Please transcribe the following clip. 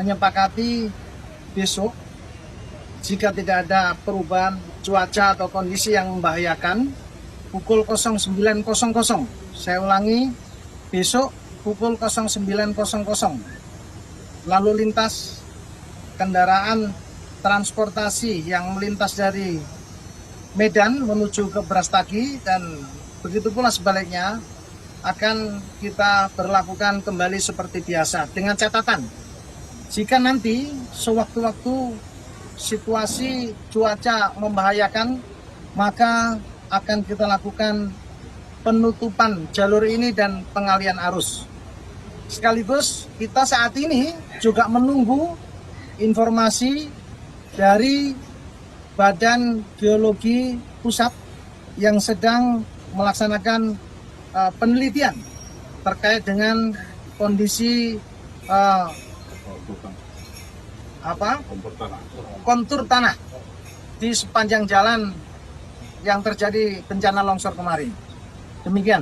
menyepakati besok jika tidak ada perubahan cuaca atau kondisi yang membahayakan pukul 09.00. Saya ulangi, besok pukul 09.00 lalu lintas kendaraan transportasi yang melintas dari Medan menuju ke Brastagi dan begitu pula sebaliknya akan kita berlakukan kembali seperti biasa dengan catatan jika nanti sewaktu-waktu situasi cuaca membahayakan maka akan kita lakukan penutupan jalur ini dan pengalian arus. Sekaligus kita saat ini juga menunggu informasi dari Badan Geologi Pusat yang sedang melaksanakan penelitian terkait dengan kondisi kontur tanah di sepanjang jalan yang terjadi bencana longsor kemarin. Demikian.